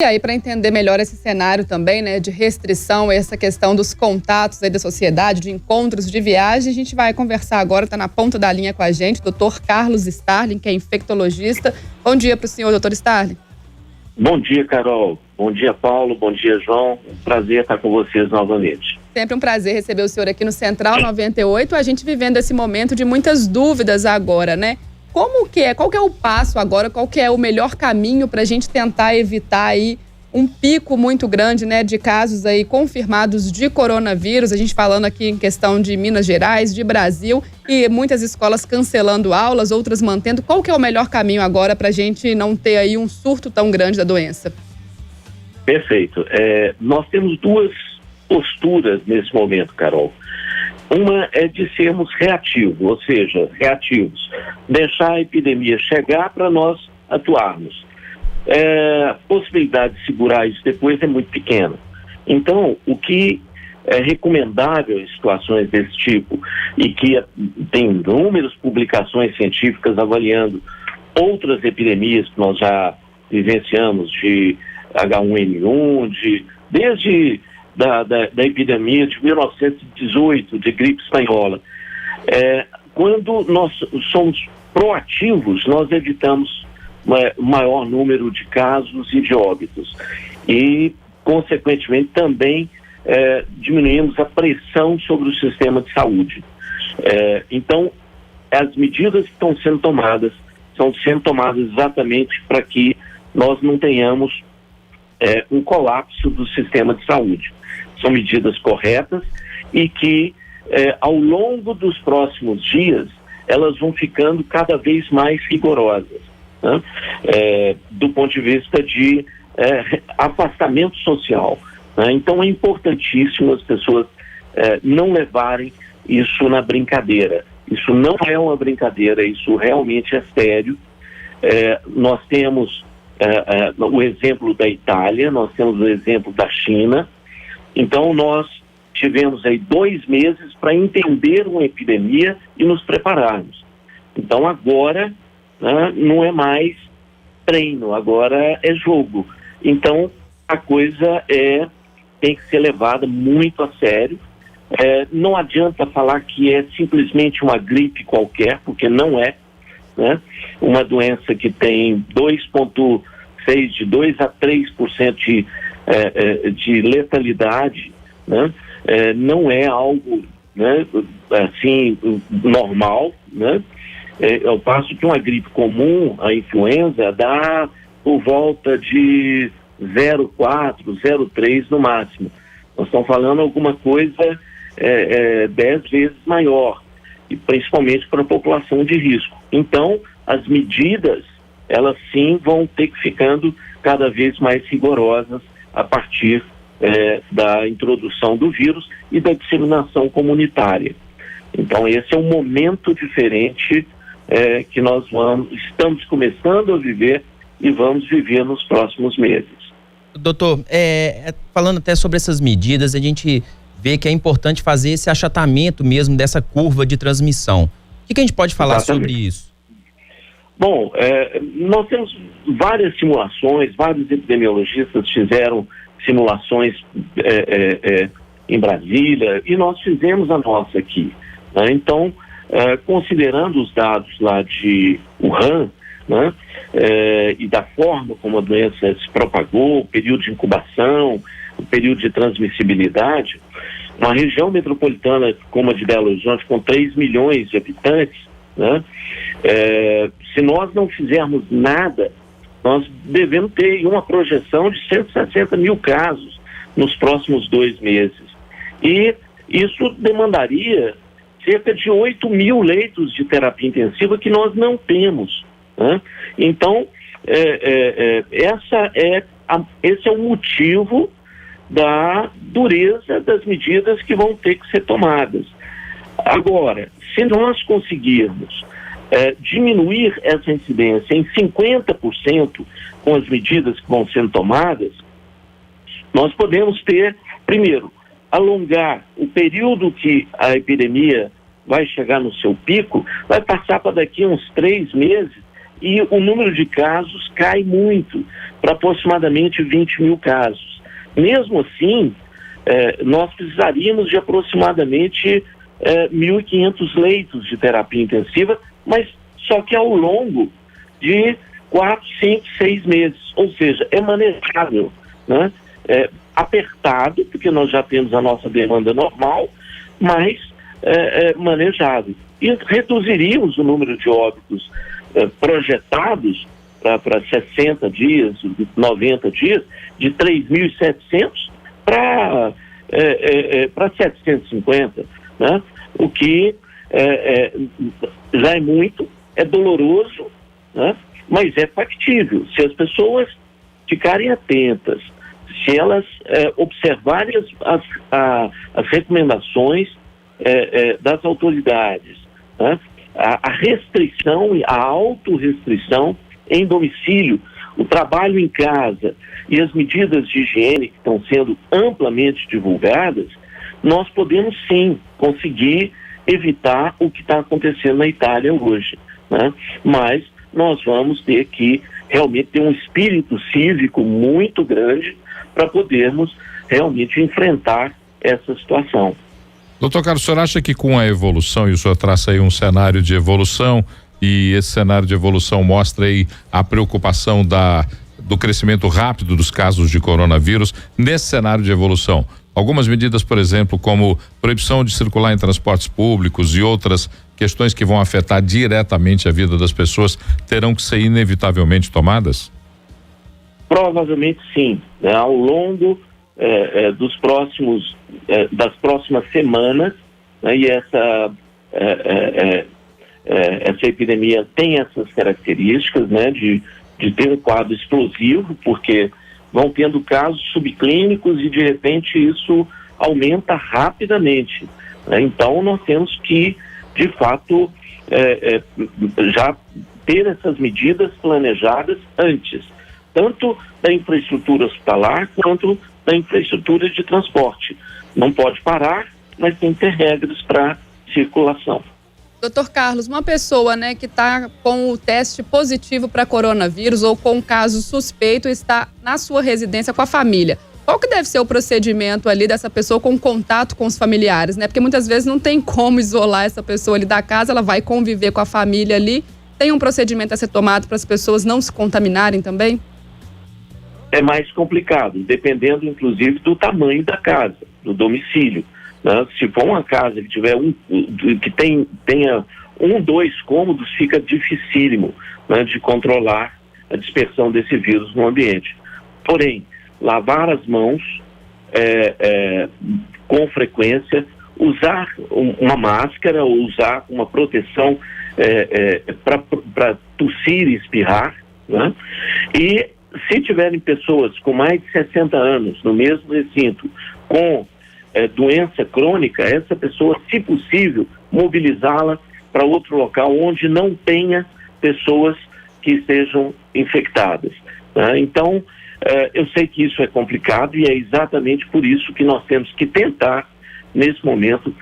E aí, para entender melhor esse cenário também, né, de restrição, essa questão dos contatos aí da sociedade, de encontros, de viagem, a gente vai conversar agora, está na ponta da linha com a gente, doutor Carlos Starling, que é infectologista. Bom dia para o senhor, doutor Starling. Bom dia, Carol. Bom dia, Paulo. Bom dia, João. Um prazer estar com vocês novamente. Sempre um prazer receber o senhor aqui no Central 98, a gente vivendo esse momento de muitas dúvidas agora, né? Como que é? Qual que é o passo agora? Qual que é o melhor caminho para a gente tentar evitar aí um pico muito grande, né, de casos aí confirmados de coronavírus? A gente falando aqui em questão de Minas Gerais, de Brasil, e muitas escolas cancelando aulas, outras mantendo. Qual que é o melhor caminho agora para a gente não ter aí um surto tão grande da doença? Perfeito. Nós temos duas posturas nesse momento, Carol. Uma é de sermos reativos, ou seja, reativos. Deixar a epidemia chegar para nós atuarmos. A possibilidade de segurar isso depois é muito pequena. Então, o que é recomendável em situações desse tipo, e que tem inúmeras publicações científicas avaliando outras epidemias que nós já vivenciamos, de H1N1, desde da epidemia de 1918, de gripe espanhola. Quando nós somos proativos, nós evitamos maior número de casos e de óbitos. E, consequentemente, também diminuímos a pressão sobre o sistema de saúde. Então, as medidas que estão sendo tomadas exatamente para que nós não tenhamos um colapso do sistema de saúde. São medidas corretas e que, ao longo dos próximos dias, elas vão ficando cada vez mais rigorosas, né? Do ponto de vista de afastamento social, né? Então é importantíssimo as pessoas não levarem isso na brincadeira. Isso não é uma brincadeira, isso realmente é sério. Nós temos o exemplo da Itália, nós temos o exemplo da China. Então nós tivemos aí 2 meses para entender uma epidemia e nos prepararmos. Então agora, né, não é mais treino, agora é jogo. Então a coisa tem que ser levada muito a sério. Não adianta falar que é simplesmente uma gripe qualquer, porque não é, né? Uma doença que tem 2,6% de 2 a 3% de letalidade, né? Não é algo, né, assim, normal, né? Ao passo que uma gripe comum, a influenza, dá por volta de 0,4, 0,3 no máximo. Nós estamos falando alguma coisa 10 vezes maior, e principalmente para a população de risco. Então, as medidas, elas sim vão ter que ficando cada vez mais rigorosas a partir da introdução do vírus e da disseminação comunitária. Então, esse é um momento diferente que nós estamos começando a viver e vamos viver nos próximos meses. Doutor, falando até sobre essas medidas, a gente vê que é importante fazer esse achatamento mesmo dessa curva de transmissão. O que a gente pode falar Exatamente. Sobre isso? Bom, nós temos várias simulações, vários epidemiologistas fizeram simulações em Brasília, e nós fizemos a nossa aqui, né? Então, considerando os dados lá de Wuhan, né, e da forma como a doença se propagou, o período de incubação, o período de transmissibilidade, uma região metropolitana como a de Belo Horizonte, com 3 milhões de habitantes, né, se nós não fizermos nada, nós devemos ter uma projeção de 160 mil casos nos próximos 2 meses. E isso demandaria cerca de 8 mil leitos de terapia intensiva que nós não temos, né? Então, esse é o motivo da dureza das medidas que vão ter que ser tomadas. Agora, se nós conseguirmos diminuir essa incidência em 50% com as medidas que vão sendo tomadas, nós podemos ter, primeiro, alongar o período que a epidemia vai chegar no seu pico, vai passar para daqui uns 3 meses, e o número de casos cai muito, para aproximadamente 20 mil casos. Mesmo assim, nós precisaríamos de aproximadamente 1.500 leitos de terapia intensiva, mas só que ao longo de 4, 5, 6 meses, ou seja, é manejável, né? Apertado, porque nós já temos a nossa demanda normal, mas manejável. E reduziríamos o número de óbitos projetados para 60 dias, 90 dias, de 3.700 para 750, né? O que já é muito, é doloroso, né? Mas é factível. Se as pessoas ficarem atentas, se elas observarem as recomendações das autoridades, né? A restrição, a autorrestrição em domicílio, o trabalho em casa e as medidas de higiene que estão sendo amplamente divulgadas, nós podemos sim conseguir evitar o que está acontecendo na Itália hoje, né? Mas nós vamos ter que realmente ter um espírito cívico muito grande para podermos realmente enfrentar essa situação. Doutor Carlos, o senhor acha que com a evolução, e o senhor traça aí um cenário de evolução, e esse cenário de evolução mostra aí a preocupação do crescimento rápido dos casos de coronavírus, nesse cenário de evolução, algumas medidas, por exemplo, como proibição de circular em transportes públicos e outras questões que vão afetar diretamente a vida das pessoas, terão que ser inevitavelmente tomadas? Provavelmente sim, né? Ao longo das próximas semanas, né? E essa epidemia tem essas características, né? De ter um quadro explosivo, porque vão tendo casos subclínicos e de repente isso aumenta rapidamente, né? Então nós temos que, de fato, já ter essas medidas planejadas antes, tanto da infraestrutura hospitalar quanto da infraestrutura de transporte. Não pode parar, mas tem que ter regras para circulação. Doutor Carlos, uma pessoa, né, que está com o teste positivo para coronavírus ou com um caso suspeito está na sua residência com a família, qual que deve ser o procedimento ali dessa pessoa com contato com os familiares, né? Porque muitas vezes não tem como isolar essa pessoa ali da casa, ela vai conviver com a família ali. Tem um procedimento a ser tomado para as pessoas não se contaminarem também? É mais complicado, dependendo inclusive do tamanho da casa, do domicílio, né? Se for uma casa que tiver tenha 2 cômodos, fica dificílimo, né, de controlar a dispersão desse vírus no ambiente. Porém, lavar as mãos com frequência, usar uma máscara ou usar uma proteção para tossir e espirrar, né? E se tiverem pessoas com mais de 60 anos no mesmo recinto com doença crônica, essa pessoa, se possível, mobilizá-la para outro local onde não tenha pessoas que estejam infectadas, né? Então, eu sei que isso é complicado e é exatamente por isso que nós temos que tentar, nesse momento,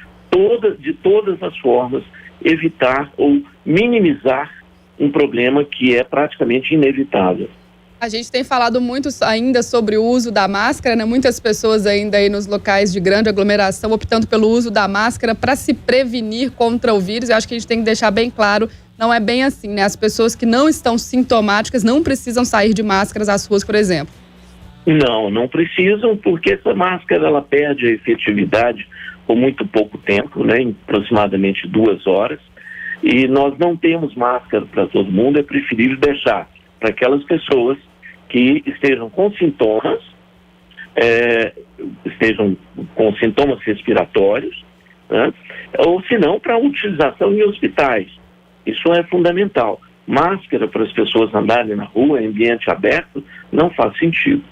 de todas as formas, evitar ou minimizar um problema que é praticamente inevitável. A gente tem falado muito ainda sobre o uso da máscara, né? Muitas pessoas ainda aí nos locais de grande aglomeração optando pelo uso da máscara para se prevenir contra o vírus. Eu acho que a gente tem que deixar bem claro, não é bem assim, né? As pessoas que não estão sintomáticas não precisam sair de máscaras às ruas, por exemplo. Não precisam, porque essa máscara ela perde a efetividade por muito pouco tempo, né? Em aproximadamente 2 horas. E nós não temos máscara para todo mundo, é preferível deixar para aquelas pessoas que estejam com sintomas, respiratórios, né? Ou se não, para utilização em hospitais. Isso é fundamental. Máscara para as pessoas andarem na rua, em ambiente aberto, não faz sentido.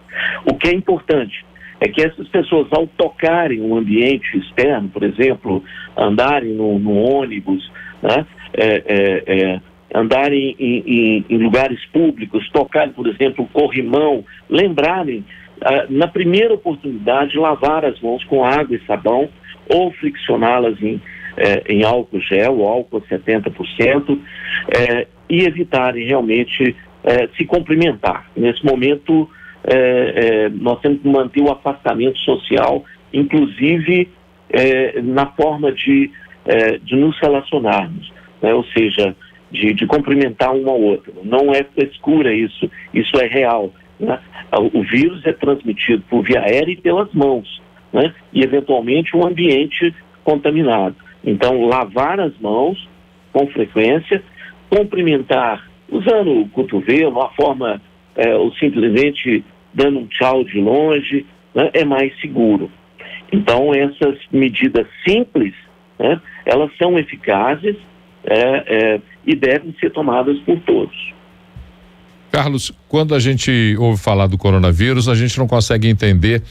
O que é importante é que essas pessoas, ao tocarem um ambiente externo, por exemplo, andarem no ônibus, né? Andarem em lugares públicos, tocarem, por exemplo, o corrimão, lembrarem, na primeira oportunidade, lavar as mãos com água e sabão ou friccioná-las em álcool gel, álcool 70%, e evitarem realmente se cumprimentar. Nesse momento, nós temos que manter o afastamento social, inclusive na forma de nos relacionarmos, né? Ou seja, de cumprimentar um ao outro. Não é frescura isso é real, né? O vírus é transmitido por via aérea e pelas mãos, né? E eventualmente um ambiente contaminado. Então, lavar as mãos com frequência, cumprimentar usando o cotovelo, a forma, ou simplesmente dando um tchau de longe, né? É mais seguro. Então, essas medidas simples, né? Elas são eficazes e devem ser tomadas por todos. Carlos, quando a gente ouve falar do coronavírus, a gente não consegue entender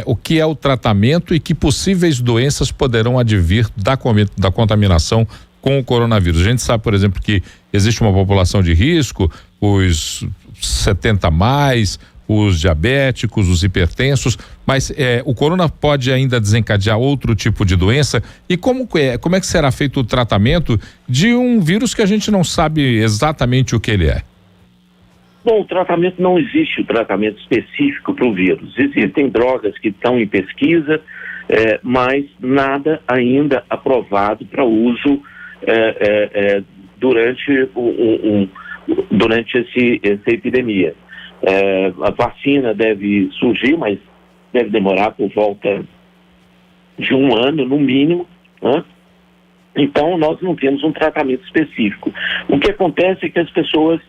o que é o tratamento e que possíveis doenças poderão advir da contaminação com o coronavírus. A gente sabe, por exemplo, que existe uma população de risco, os 70 mais, os diabéticos, os hipertensos, mas o corona pode ainda desencadear outro tipo de doença? E como é que será feito o tratamento de um vírus que a gente não sabe exatamente o que ele é? Bom, o tratamento não existe, o tratamento específico para o vírus. Existem drogas que estão em pesquisa, mas nada ainda aprovado para uso durante essa epidemia. A vacina deve surgir, mas deve demorar por volta de 1 ano, no mínimo, né? Então, nós não temos um tratamento específico. O que acontece é que as pessoas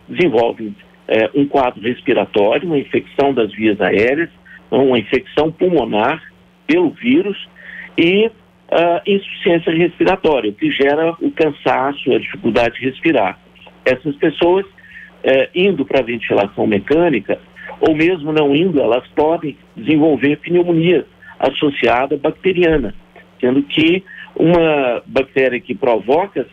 desenvolvem um quadro respiratório, uma infecção das vias aéreas, uma infecção pulmonar pelo vírus e insuficiência respiratória, o que gera o cansaço, a dificuldade de respirar. Essas pessoas, indo para a ventilação mecânica, ou mesmo não indo, elas podem desenvolver pneumonia associada bacteriana, sendo que uma bactéria que provoca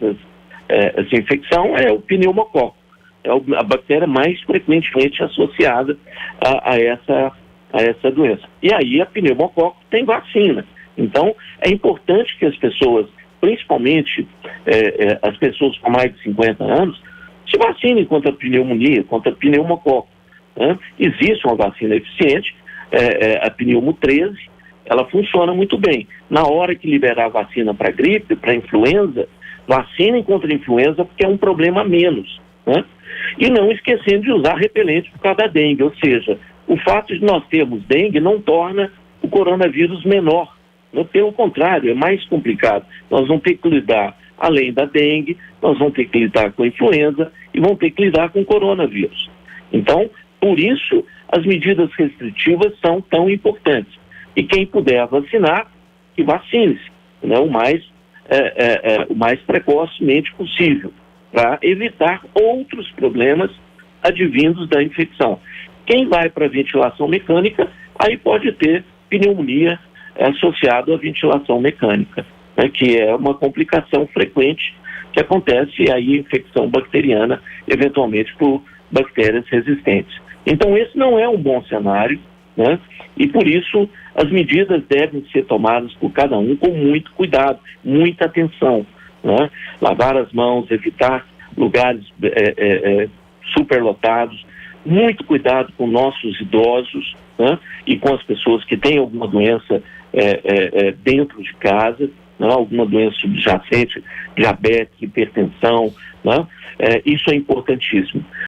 essa infecção é o pneumococo. É a bactéria mais frequentemente associada a essa doença. E aí a pneumococo tem vacina. Então, é importante que as pessoas, principalmente as pessoas com mais de 50 anos, se vacinem contra a pneumonia, contra a pneumococo, né? Existe uma vacina eficiente, a pneumo 13, ela funciona muito bem. Na hora que liberar a vacina para gripe, para influenza, vacinem contra a influenza porque é um problema a menos, né? E não esquecendo de usar repelente por causa da dengue, ou seja, o fato de nós termos dengue não torna o coronavírus menor, né? Pelo contrário, é mais complicado. Nós vamos ter que lidar, além da dengue, nós vamos ter que lidar com a influenza e vamos ter que lidar com o coronavírus. Então, por isso, as medidas restritivas são tão importantes. E quem puder vacinar, que vacine-se, né? O mais precocemente possível, para evitar outros problemas advindos da infecção. Quem vai para a ventilação mecânica, aí pode ter pneumonia associada à ventilação mecânica, né, que é uma complicação frequente que acontece, e aí infecção bacteriana, eventualmente por bactérias resistentes. Então esse não é um bom cenário, né, e por isso as medidas devem ser tomadas por cada um com muito cuidado, muita atenção, né? Lavar as mãos, evitar lugares superlotados, muito cuidado com nossos idosos, né? E com as pessoas que têm alguma doença dentro de casa, né? Alguma doença subjacente, diabetes, hipertensão, né? Isso é importantíssimo.